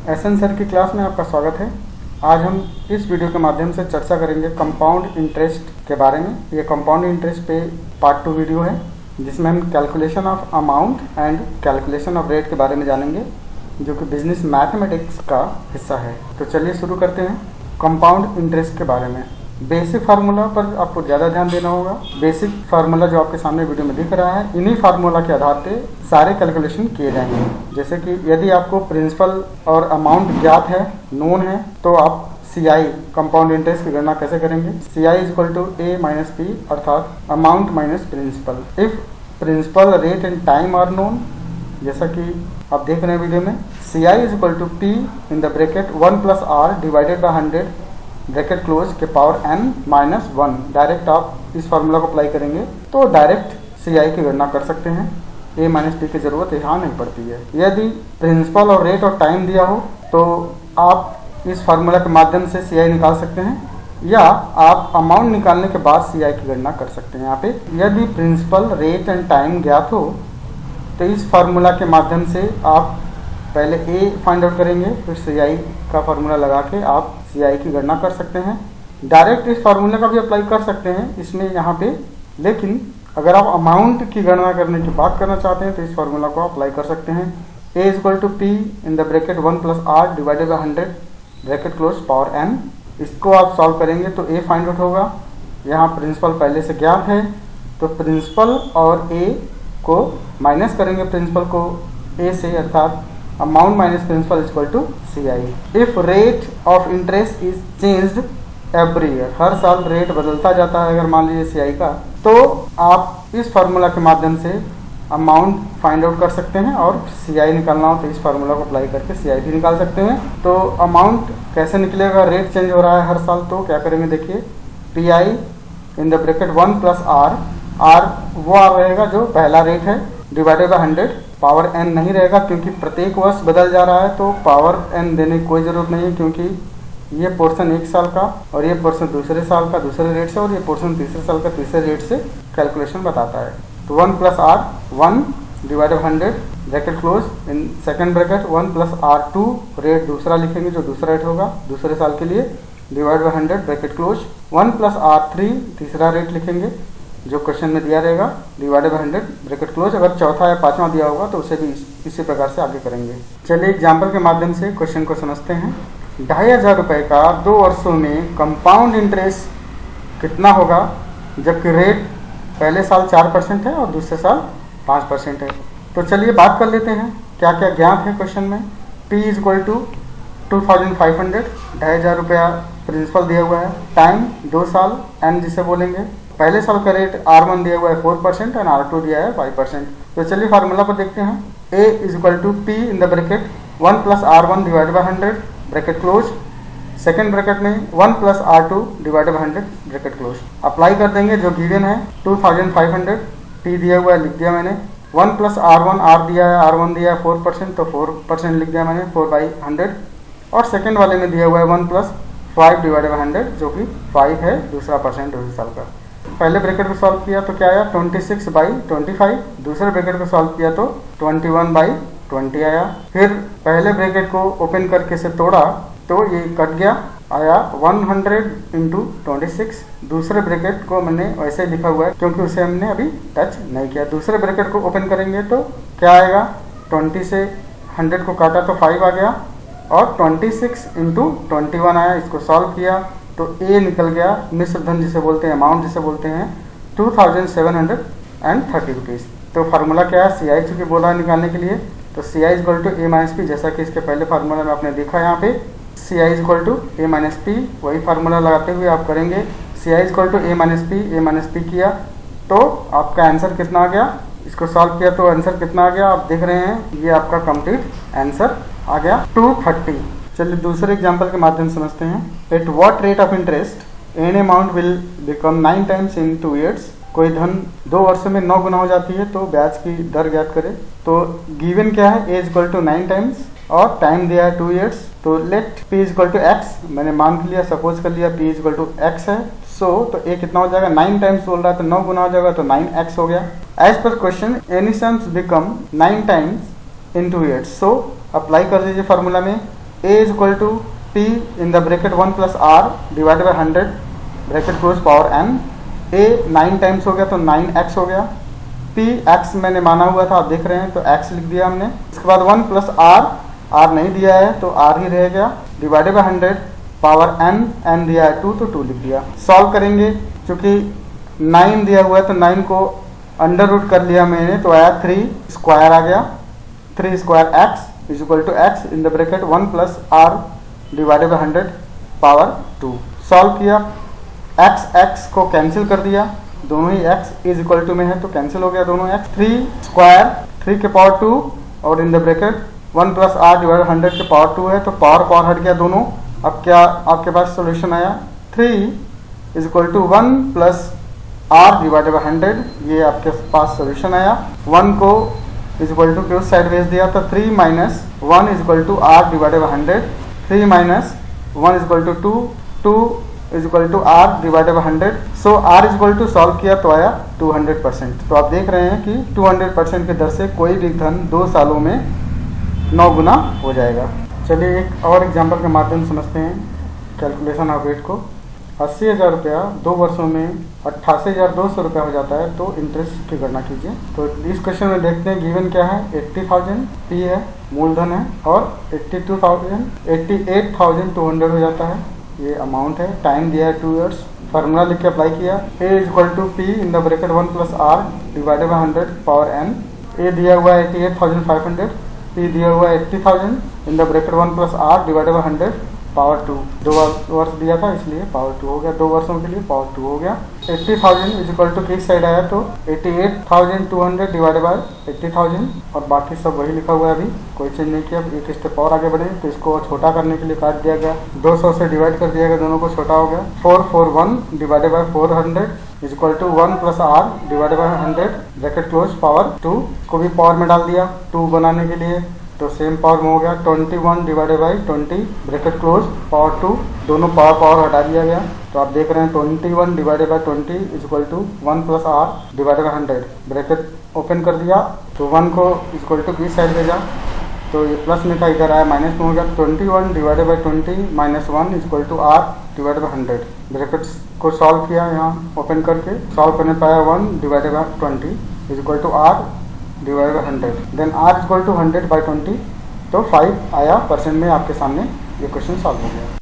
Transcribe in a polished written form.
SN sir की class में आपका स्वागत है। आज हम इस वीडियो के माध्यम से चर्चा करेंगे कंपाउंड इंटरेस्ट के बारे में। ये कंपाउंड इंटरेस्ट पे पार्ट 2 वीडियो है, जिसमें हम calculation of amount and calculation of rate के बारे में जानेंगे, जो कि बिजनेस मैथमेटिक्स का हिस्सा है। तो चलिए शुरू करते हैं कंपाउंड इंटरेस्ट के बारे में। बेसिक फार्मूला पर आपको ज़्यादा ध्यान देना होगा। बेसिक फार्मूला जो आपके सामने वीडियो में दिख रहा है, इन्हीं फार्मूला के आधार पे सारे कैलकुलेशन किए जाएंगे। जैसे कि यदि आपको प्रिंसिपल और अमाउंट ज्ञात है, नोन है, तो आप CI कंपाउंड इंटरेस्ट की गणना कैसे करेंगे। CI equal to A minus P, अर्थात amount minus principal. If principal, rate and time are known, जैसा कि आप देख रहे हैं वीडियो में, CI equal to P in the bracket 1 plus R divided by 100 bracket close के पावर n माइनस 1। डायरेक्ट आप इस फार्मूला को अप्लाई करेंगे तो डायरेक्ट CI की गणना कर सकते हैं। A माइनस P की जरूरत यहाँ नहीं पड़ती है। यदि प्रिंसिपल और रेट और टाइम दिया हो तो आप इस फार्मूला के माध्यम से CI निकाल सकते हैं, या आप अमाउंट निकालने के बाद CI की गणना कर सकते हैं। यहाँ पे यदि प्रिंसिपल, रेट एंड टाइम ज्ञात हो तो इस फार्मूला के माध्यम से आप पहले A फाइंड आउट करेंगे, फिर CI का फार्मूला लगा के आप CI की गणना कर सकते हैं। डायरेक्ट इस फार्मूले का भी अप्लाई कर सकते हैं इसमें यहाँ पे, लेकिन अगर आप अमाउंट की गणना करने की बात करना चाहते हैं तो इस फार्मूला को अप्लाई कर सकते हैं। A equal to P in the bracket 1 plus R divided by 100 bracket close power n। इसको आप सॉल्व करेंगे तो A फाइंड आउट होगा। यहाँ प्रिंसिपल पहले से ज्ञात है तो प्रिंसिपल और A को माइनस करेंगे, प्रिंसिपल को A से, अर्थात amount minus principal equal to CI। If rate of interest is changed every year, हर साल रेट बदलता जाता है अगर मान लीजिए CI का, तो आप इस फार्मूला के माध्यम से अमाउंट फाइंड आउट कर सकते हैं, और CI निकालना हो तो इस फार्मूला को अप्लाई करके CI भी निकाल सकते हैं। तो अमाउंट कैसे निकलेगा, रेट चेंज हो रहा है हर साल, तो क्या करेंगे देखिए, PI in the bracket 1 plus R वो रहेगा जो पहला रेट है, डिवाइडेड बाई 100, पावर n नहीं रहेगा क्योंकि प्रत्येक वर्ष बदल जा रहा है, तो पावर n देने की कोई ज़रूरत नहीं है, क्योंकि ये पोर्शन एक साल का और ये पोर्शन दूसरे साल का दूसरे रेट से और ये पोर्शन तीसरे साल का तीसरे रेट से कैलकुलेशन बताता है। तो 1 plus R 1 divided 100 bracket close in second bracket 1 plus R2 rate दूसरा लिखेंगे जो दूसरा रेट होगा दूसरे साल के लिए, divide by 100 bracket close 1 plus R3 तीसरा रेट लिखेंगे जो क्वेश्चन में दिया रहेगा, डिवाइडेड बाई 100 ब्रैकेट क्लोज। अगर चौथा या पांचवा दिया होगा तो उसे भी इसी प्रकार से आगे करेंगे। चलिए एग्जाम्पल के माध्यम से क्वेश्चन को समझते हैं। 2500 रुपये का 2 वर्षों में कंपाउंड इंटरेस्ट कितना होगा, जबकि रेट पहले साल 4% है और दूसरे साल 5% है। तो चलिए बात कर लेते हैं क्या क्या ज्ञात है क्वेश्चन में। P इज इक्वल टू 2500, 2500 रुपया प्रिंसिपल दिया हुआ है, टाइम 2 साल, n जिसे बोलेंगे, पहले साल का रेट R1 दिया हुआ है 4% एंड R2 दिया है 5%। तो चलिए फार्मूला पर देखते हैं। A is equal to P in the bracket 1 plus R1 divide by 100 bracket close, second bracket में 1 plus R2 divide by 100 bracket close. Apply कर देंगे जो गिवन है 2500, P दिया हुआ है लिख दिया मैंने, 1 प्लस R1 R दिया है, R1 दिया है 4% तो 4% लिख दिया मैंने 4/100, और सेकेंड वाले में दिया हुआ है 1 प्लस 5 डिवाइड बाई 100 जो कि 5 है, दूसरा परसेंट दूसरे साल का। पहले ब्रैकेट को सॉल्व किया तो क्या आया 26/25, दूसरे ब्रैकेट को सॉल्व किया तो 21/20 आया। फिर पहले ब्रैकेट को ओपन करके से तोड़ा तो ये कट गया, आया 100 इंटू 26। दूसरे ब्रैकेट को मैंने वैसे ही लिखा हुआ है क्योंकि उसे हमने अभी टच नहीं किया। दूसरे ब्रैकेट को ओपन करेंगे तो क्या आएगा, 20 से 100 को काटा तो 5 आ गया, और 26 इंटू 21 आया। इसको सॉल्व किया तो A निकल गया, मिश्र धन जिसे बोलते हैं, अमाउंट जिसे बोलते हैं, 2730 रुपीज़। तो फार्मूला क्या है, CI चूँकि बोला निकालने के लिए, तो CI equal to A minus P, जैसा कि इसके पहले फार्मूला में आपने देखा यहाँ पे, CI equal to A minus P, वही फार्मूला लगाते हुए आप करेंगे। CI equal to A minus P किया तो आपका आंसर कितना आ गया, इसको सॉल्व किया तो आंसर कितना आ गया, आप देख रहे हैं ये आपका कंप्लीट आंसर आ गया 230। चलिए दूसरे एग्जाम्पल के माध्यम से समझते हैं। At what rate of interest an amount will become 9 times in 2 years, कोई धन 2 वर्षों में 9 गुना हो जाती है तो ब्याज की दर ज्ञात करें। तो गिवन क्या है, A इक्वल टू 9 टाइम्स और टाइम दिया है 2 ईयर्स, तो let P equal to x, मैंने मान लिया, सपोज कर लिया P इक्वल टू x है, तो A कितना हो जाएगा, 9 टाइम्स बोल रहा है तो 9 गुना हो जाएगा तो 9x हो गया। एज पर question any sums become 9 times in 2 years, so apply कर दीजिए फार्मूला में। a is equal to p in the bracket 1 plus r divided by 100 bracket close power n। a 9 times हो गया तो 9x हो गया। p x मैंने माना हुआ था, आप देख रहे हैं, तो x लिख दिया हमने। इसके बाद 1 प्लस r नहीं दिया है तो r ही रह गया, डिवाइडेड बाई 100 पावर n दिया है 2 तो 2 लिख दिया। सॉल्व करेंगे, क्योंकि 9 दिया हुआ है तो 9 को अंडर रूट कर लिया मैंने, तो आया 3 स्क्वायर आ गया। 3 square x is equal to x in the bracket 1 plus r divided by 100 power 2। Solve किया, x को कैंसिल कर दिया, दोनों ही x इज इक्वल टू में है तो कैंसिल हो गया दोनों x। 3 स्क्वायर 3 के पावर 2 और इन the bracket 1 plus r divide 100 के पावर 2 है तो पावर हट गया दोनों। अब क्या आपके पास सोल्यूशन आया, 3 is equal to 1 plus r divided by 100, ये आपके पास सोल्यूशन आया। 1 को इज इक्वल टू क्यों साइड भेज दिया तो 3 minus 1 is equal to r divided by 100, 3 minus 1 is equal to 2 is equal to r divided by 100। So r is equal to solve किया तो आया 200%। तो आप देख रहे हैं कि 200% की दर से कोई भी धन 2 सालों में 9 गुना हो जाएगा। चलिए एक और एग्जाम्पल के माध्यम से समझते हैं कैलकुलेशन ऑफ वेट को। 80,000 रुपया 2 वर्षों में 88,200 रुपया हो जाता है, तो इंटरेस्ट की गणना कीजिए। तो इस क्वेश्चन में देखते हैं गिवन क्या है, 80,000 p है, मूलधन है, और 88,200 हो जाता है, ये अमाउंट है। टाइम दिया है 2 इयर्स। फार्मूला लिख के अप्लाई किया, a is equal to p in the bracket 1 plus r divided by 100 power n। a दिया हुआ है 88,500, p दिया हुआ है 80,000 इन the bracket 1 plus r divided by 100 power 2। 2 वर्ष दिया था इसलिए पावर 2 हो गया, 2 वर्षों के लिए पावर 2 हो गया। 80,000 इज इक्वल टू किस साइड आया तो 88,200 डिवाइडेड बाई 80,000, और बाकी सब वही लिखा हुआ है, अभी कोई चेंज नहीं किया। एक स्टेप और आगे बढ़े तो इसको छोटा करने के लिए काट दिया गया, 200 से डिवाइड कर दिया गया, दोनों को छोटा हो गया। 441 divided by 400 is equal to 1 plus r divided by 100 bracket close power 2 को भी पावर में डाल दिया 2 बनाने के लिए, तो सेम पावर में हो गया। 21 divided by 20 bracket close power 2, दोनों पावर हटा दिया गया। तो आप देख रहे हैं 21 divided by 20 is equal to 1 plus r divided by 100 bracket open कर दिया, तो 1 को इक्वल टू किस साइड भेजा, तो ये प्लस में था, इधर आया माइनस में हो गया। 21 divided by 20 minus 1 is equal to r divided by 100। Brackets को सॉल्व किया, यहाँ ओपन करके सॉल्व करने पाया 1 divided by 20 is equal to r divide by 100, then r is equal to 100 by 20, तो 5 आया परसेंट में। आपके सामने ये क्वेश्चन सॉल्व हो गया।